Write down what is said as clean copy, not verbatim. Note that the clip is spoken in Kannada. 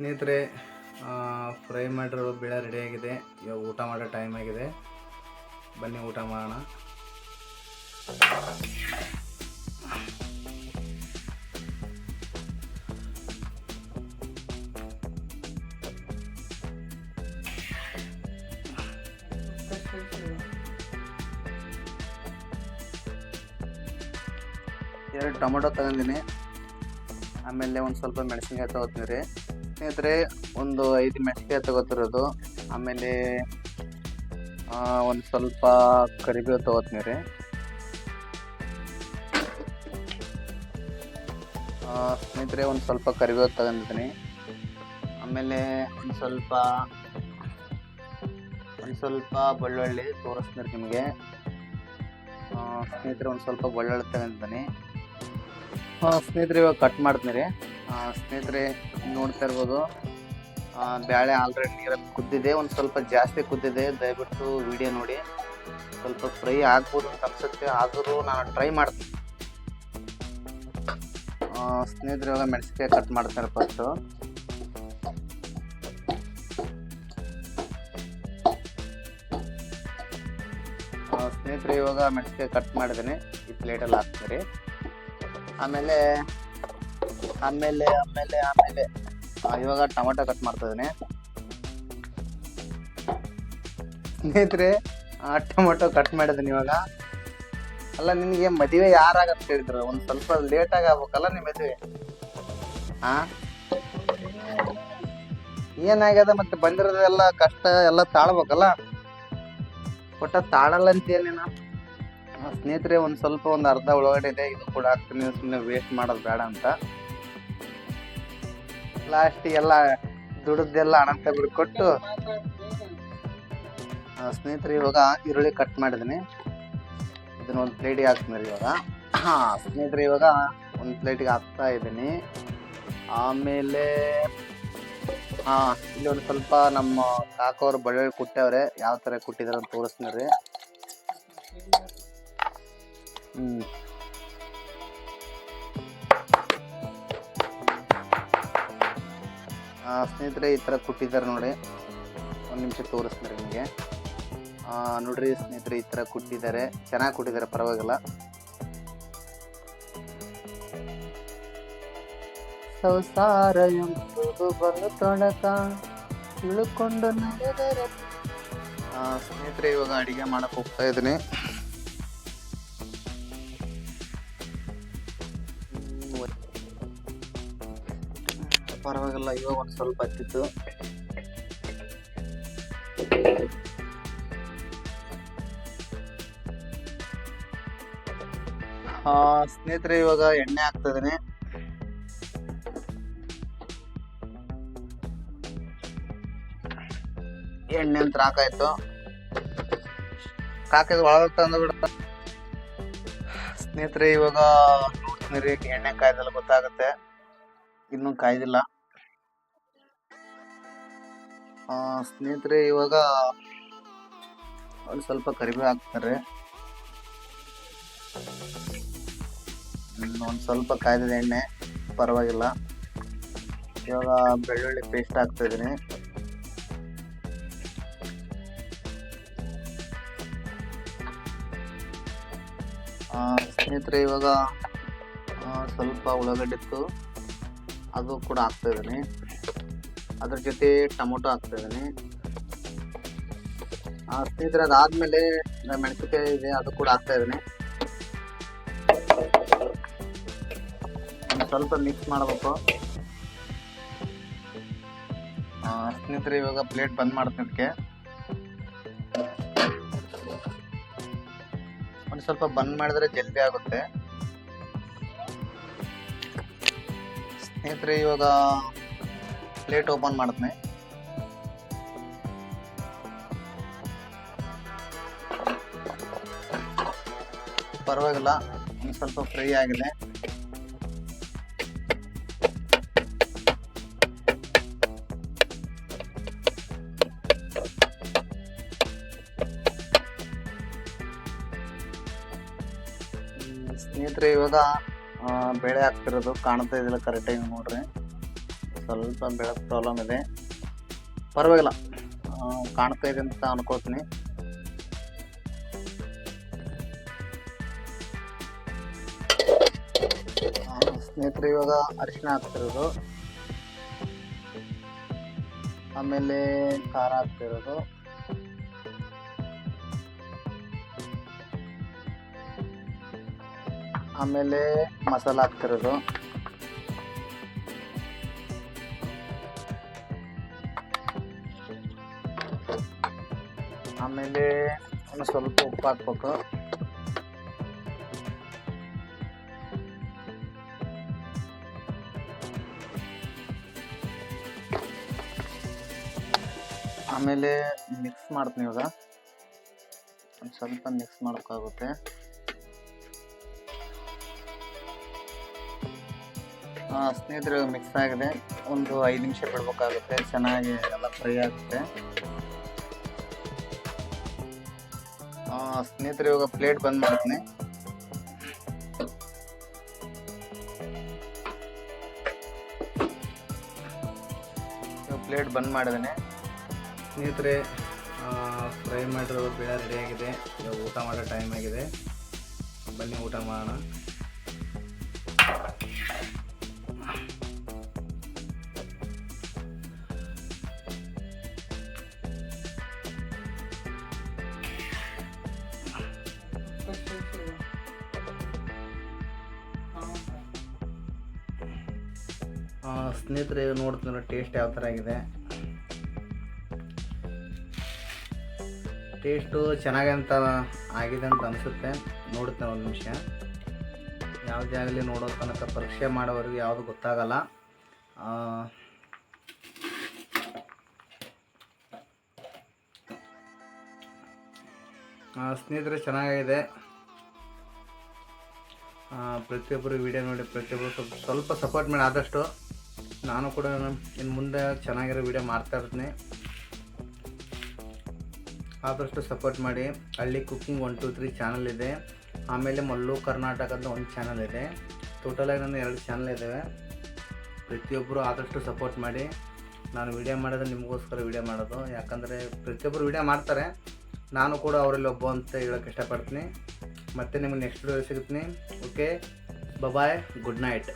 ಸ್ನೇಹಿತರೆ, ಫ್ರೈ ಮಾಡಿರೋ ಬೇಳೆ ರೆಡಿಯಾಗಿದೆ. ಇವಾಗ ಊಟ ಮಾಡೋ ಟೈಮ್ ಆಗಿದೆ. ಬನ್ನಿ ಊಟ ಮಾಡೋಣ. ಎರಡು ಟೊಮೊಟೊ ತಗೊಂಡಿನಿ. ಆಮೇಲೆ ಒಂದು ಸ್ವಲ್ಪ ಮೆಣಸಿನ್ಕಾಯಿ ತಗೋತೀನಿ ರೀ ಸ್ನೇಹಿತರೆ. ಒಂದು 5 ಮೆಣಸಿನ್ಕಾಯಿ ತಗೋತಿರೋದು. ಆಮೇಲೆ ಒಂದು ಸ್ವಲ್ಪ ಕರಿಬೇವು ತಗೋತೀನಿ ರೀ. ಸ್ನೇಹಿತರೆ, ಒಂದು ಸ್ವಲ್ಪ ಕರಿಬೇವು ತಗೊಂಡಿದ್ದೀನಿ. ಆಮೇಲೆ ಒಂದು ಸ್ವಲ್ಪ ಬೆಳ್ಳುಳ್ಳಿ ತೋರಿಸ್ತೀನಿ ನಿಮಗೆ. ಸ್ನೇಹಿತರೆ, ಒಂದು ಸ್ವಲ್ಪ ಬೆಳ್ಳುಳ್ಳಿ ತಗೊಂಡಿದ್ದೀನಿ. ಸ್ನೇಹಿತರೆ, ಇವಾಗ ಕಟ್ ಮಾಡ್ತೀನಿ ರೀ. ಸ್ನೇಹಿತರೆ, ನೋಡ್ತಾ ಇರ್ಬೋದು, ಬೇಳೆ ಆಲ್ರೆಡಿ ನೀರಲ್ಲಿ ಕುದ್ದಿದೆ. ಒಂದು ಸ್ವಲ್ಪ ಜಾಸ್ತಿ ಕುದ್ದಿದೆ. ದಯವಿಟ್ಟು ವಿಡಿಯೋ ನೋಡಿ. ಸ್ವಲ್ಪ ಫ್ರೈ ಆಗ್ಬೋದು ಅಂತ ಅನ್ಸುತ್ತೆ, ಆದರೂ ನಾನು ಟ್ರೈ ಮಾಡ್ತೀನಿ. ಸ್ನೇಹಿತರೆ, ಇವಾಗ ಮೆಣಸಿನ್ಕಾಯಿ ಕಟ್ ಮಾಡ್ತಾರೆ ಫಸ್ಟು. ಸ್ನೇಹಿತರೆ, ಇವಾಗ ಮೆಣಸಿನ್ಕಾಯಿ ಕಟ್ ಮಾಡಿದ್ದೀನಿ. ಈ ಪ್ಲೇಟಲ್ಲಿ ಹಾಕ್ತೀನಿ ರೀ. ಆಮೇಲೆ ಇವಾಗ ಟೊಮೆಟೊ ಕಟ್ ಮಾಡ್ತಿದ್ದೀನಿ ಸ್ನೇಹಿತರೆ. ಟೊಮೆಟೊ ಕಟ್ ಮಾಡಿದ್ದೀನಿ ಇವಾಗ. ಅಲ್ಲ, ನಿನಗೆ ಮದುವೆ ಯಾರಾಗಂತ ಹೇಳಿದ್ರು? ಒಂದು ಸ್ವಲ್ಪ ಲೇಟಾಗಿ ಆಗ್ಬೇಕಲ್ಲ ನಿಮ್ಮ ಮದುವೆ. ಏನಾಗ್ಯದ ಮತ್ತೆ? ಬಂದಿರೋದೆಲ್ಲ ಕಷ್ಟ ಎಲ್ಲ ತಾಳ್ಬೇಕಲ್ಲ. ಒಟ್ಟ ತಾಳಲ್ಲ ಅಂತೇನೇನ. ಸ್ನೇಹಿತರೆ, ಒಂದು ಅರ್ಧ ಉಳ್ಳಾಗಡ್ಡೆ ಇದೆ, ಇದು ಕೂಡ ಹಾಕ್ತೀನಿ. ಸುಮ್ಮನೆ ವೇಸ್ಟ್ ಮಾಡೋದು ಬೇಡ ಅಂತ. ಲಾಸ್ಟಿಗೆ ಎಲ್ಲ ದುಡ್ದೆಲ್ಲ ಅನಂತ ಬಿಡ್ಕೊಟ್ಟು ಸ್ನೇಹಿತರೆ, ಇವಾಗ ಈರುಳ್ಳಿ ಕಟ್ ಮಾಡಿದ್ದೀನಿ. ಇದನ್ನ ಒಂದು ಪ್ಲೇಟಿಗೆ ಹಾಕ್ತೀನಿ ಇವಾಗ. ಸ್ನೇಹಿತರೆ, ಇವಾಗ ಒಂದು ಪ್ಲೇಟಿಗೆ ಹಾಕ್ತಾ ಇದ್ದೀನಿ. ಆಮೇಲೆ ಇಲ್ಲಿ ಒಂದು ಸ್ವಲ್ಪ ನಮ್ಮ ಕಾಕೋರು ಬೆಳ್ಳುಳ್ಳಿ ಕುಟ್ಟವ್ರೆ. ಯಾವ ಥರ ಕುಟ್ಟಿದಾರೆ ಅಂತ ತೋರಿಸ್ತೀನಿ ರೀ. ಸ್ನೇಹಿತರೆ, ಈ ಥರ ಕುಟ್ಟಿದ್ದಾರೆ ನೋಡಿ. ಒಂದು ನಿಮಿಷ ತೋರಿಸ್ತಾರೆ ನಿಮಗೆ. ನೋಡ್ರಿ ಸ್ನೇಹಿತರೆ, ಈ ಥರ ಕುಟ್ಟಿದ್ದಾರೆ. ಚೆನ್ನಾಗಿ ಕುಟ್ಟಿದ್ದಾರೆ, ಪರವಾಗಿಲ್ಲ. ಸಂಸಾರ ಎಂಬುದು ಬಂದೊಡಕ ತಿಳ್ಕೊಂಡು ನಡೆದರೆ. ಸ್ನೇಹಿತರೆ, ಇವಾಗ ಅಡಿಗೆ ಮಾಡಕ್ಕೆ ಹೋಗ್ತಾ ಇದ್ದೀನಿ. ಪರವಾಗಿಲ್ಲ, ಇವಾಗ ಒಂದು ಸ್ವಲ್ಪ ಹತ್ತಿತ್ತು. ಸ್ನೇಹಿತರೆ, ಇವಾಗ ಎಣ್ಣೆ ಹಾಕ್ತಾ ಇದೀನಿ. ಎಣ್ಣೆ ಅಂತ ಹಾಕಾಯ್ತು. ಹಾಕಿದ್ ಒಳಗೆ ತಂದು ಬಿಡ. ಸ್ನೇಹಿತರೆ, ಇವಾಗ ನೋಡ್ತೀನಿ ರೀ, ಎಣ್ಣೆ ಕಾಯ್ದಲ್ಲ ಗೊತ್ತಾಗುತ್ತೆ. ಇನ್ನೂ ಕಾಯ್ದಿಲ್ಲ. ಸ್ನೇಹಿತರೆ, ಇವಾಗ ಒಂದು ಸ್ವಲ್ಪ ಕರಿಬೇವು ಹಾಕ್ತಾರೆ. ಒಂದು ಸ್ವಲ್ಪ ಕಾಯ್ದಿದೆ ಎಣ್ಣೆ, ಪರವಾಗಿಲ್ಲ. ಇವಾಗ ಬೆಳ್ಳುಳ್ಳಿ ಪೇಸ್ಟ್ ಹಾಕ್ತಾ ಇದ್ದೀನಿ. ಸ್ನೇಹಿತರೆ, ಇವಾಗ ಸ್ವಲ್ಪ ಉಳ್ಳಾಗಡ್ಡಿ ಇತ್ತು, ಅದು ಕೂಡ ಹಾಕ್ತಾ ಇದ್ದೀನಿ. ಅದ್ರ ಜೊತೆ ಟೊಮೊಟೊ ಹಾಕ್ತಾ ಇದ್ದೀನಿ. ಸ್ನೇಹಿತರೆ, ಅದಾದ್ಮೇಲೆ ಮೆಣಸಿನಕಾಯಿ ಇದೆ, ಅದು ಕೂಡ ಹಾಕ್ತಾ ಇದ್ದೀನಿ. ಸ್ವಲ್ಪ ಮಿಕ್ಸ್ ಮಾಡಬೇಕು. ಸ್ನೇಹಿತರೆ, ಇವಾಗ ಪ್ಲೇಟ್ ಬಂದ್ ಮಾಡ್ತೀನಿ. ಅದಕ್ಕೆ ಒಂದು ಸ್ವಲ್ಪ ಬಂದ್ ಮಾಡಿದ್ರೆ ಜಲ್ದಿ ಆಗುತ್ತೆ. ಸ್ನೇಹಿತರೆ, ಇವಾಗ ಪ್ಲೇಟ್ ಓಪನ್ ಮಾಡ್ತೀನಿ. ಪರವಾಗಿಲ್ಲ, ಒಂದು ಸ್ವಲ್ಪ ಫ್ರೈ ಆಗಿದೆ. ಸ್ನೇಹಿತರೆ, ಇವಾಗ ಬೇಳೆ ಹಾಕ್ತಿರೋದು ಕಾಣ್ತಾ ಇದೆಯಲ್ಲ ಕರೆಕ್ಟಾಗಿ ನೋಡ್ರಿ. ಸ್ವಲ್ಪ ಬೆಳಕು ಪ್ರಾಬ್ಲಮ್ ಇದೆ, ಪರವಾಗಿಲ್ಲ, ಕಾಣ್ತಾ ಇದೆ ಅಂತ ಅನ್ಕೋತೀನಿ. ಸ್ನೇಹಿತರೆ, ಇವಾಗ ಅರಿಶಿನ ಹಾಕ್ತಿರೋದು, ಆಮೇಲೆ ಖಾರ ಹಾಕ್ತಿರೋದು, ಆಮೇಲೆ ಮಸಾಲ ಹಾಕ್ತಿರೋದು, ಆಮೇಲೆ ಒಂದು ಸ್ವಲ್ಪ ಉಪ್ಪು ಹಾಕ್ಬೇಕು, ಆಮೇಲೆ ಮಿಕ್ಸ್ ಮಾಡ್ತೀನಿ. ಇವಾಗ ಒಂದು ಸ್ವಲ್ಪ ಮಿಕ್ಸ್ ಮಾಡೋಕ್ಕಾಗುತ್ತೆ. ಸ್ನೇಹಿತರೆ, ಮಿಕ್ಸ್ ಆಗಿದೆ, ಒಂದು 5 ನಿಮಿಷ ಬಿಡ್ಬೇಕಾಗುತ್ತೆ, ಚೆನ್ನಾಗಿ ಎಲ್ಲ ಫ್ರೈ ಆಗುತ್ತೆ. ಸ್ನೇಹಿತರೆ, ಇವಾಗ ಪ್ಲೇಟ್ ಬಂದ್ ಮಾಡ್ತೀನಿ. ಪ್ಲೇಟ್ ಬಂದ್ ಮಾಡಿದ್ದೇನೆ. ಸ್ನೇಹಿತರೆ, ಫ್ರೈ ಮಾಡಿರೋ ಬೇಳೆ ರೆಡಿಯಾಗಿದೆ. ಇವಾಗ ಊಟ ಮಾಡೋ ಟೈಮ್ ಆಗಿದೆ, ಬನ್ನಿ ಊಟ ಮಾಡೋಣ. ಸ್ನೇಹಿತರೆ, ನೋಡ್ತೀನಿ ಟೇಸ್ಟ್ ಯಾವ ಥರ ಆಗಿದೆ. ಟೇಸ್ಟು ಚೆನ್ನಾಗಿ ಆಗಿದೆ ಅಂತ ಅನಿಸುತ್ತೆ. ನೋಡುತ್ತೇನೆ ಒಂದು ನಿಮಿಷ. ಯಾವುದೇ ಆಗಲಿ ನೋಡೋ ತನಕ ಪರೀಕ್ಷೆ ಮಾಡೋವರೆಗೂ ಯಾವುದು ಗೊತ್ತಾಗಲ್ಲ. ಸ್ನೇಹಿತರೆ, ಚೆನ್ನಾಗಿದೆ. ಪ್ರತಿಯೊಬ್ಬರು ವಿಡಿಯೋ ನೋಡಿ, ಪ್ರತಿಯೊಬ್ಬರು ಸ್ವಲ್ಪ ಸಪೋರ್ಟ್ ಮಾಡಿ. ಆದಷ್ಟು ನಾನು ಕೂಡ ಇನ್ನು ಮುಂದೆ ಚೆನ್ನಾಗಿರೋ ವಿಡಿಯೋ ಮಾಡ್ತಾ ಇರ್ತೀನಿ. ಆದಷ್ಟು ಸಪೋರ್ಟ್ ಮಾಡಿ. ಹಳ್ಳಿ ಕುಕ್ಕಿಂಗ್ 1 2 3 ಚಾನಲ್ ಇದೆ, ಆಮೇಲೆ ಮಲ್ಲು ಕರ್ನಾಟಕ ಅಂತ ಒಂದು ಚಾನಲ್ ಇದೆ. ಟೋಟಲಾಗಿ ನನ್ನ 2 ಚಾನಲ್ ಇದ್ದಾವೆ. ಪ್ರತಿಯೊಬ್ಬರು ಆದಷ್ಟು ಸಪೋರ್ಟ್ ಮಾಡಿ. ನಾನು ವಿಡಿಯೋ ಮಾಡೋದು ನಿಮಗೋಸ್ಕರ ವಿಡಿಯೋ ಮಾಡೋದು, ಯಾಕಂದರೆ ಪ್ರತಿಯೊಬ್ಬರು ವಿಡಿಯೋ ಮಾಡ್ತಾರೆ, ನಾನು ಕೂಡ ಅವರಲ್ಲಿ ಒಬ್ಬ ಅಂತ ಹೇಳೋಕ್ಕೆ ಇಷ್ಟಪಡ್ತೀನಿ. ಮತ್ತು ನಿಮಗೆ ನೆಕ್ಸ್ಟ್ ವಿಡಿಯೋ ಸಿಗುತ್ತೀನಿ. ಓಕೆ, ಬಾಯ್, ಗುಡ್ ನೈಟ್.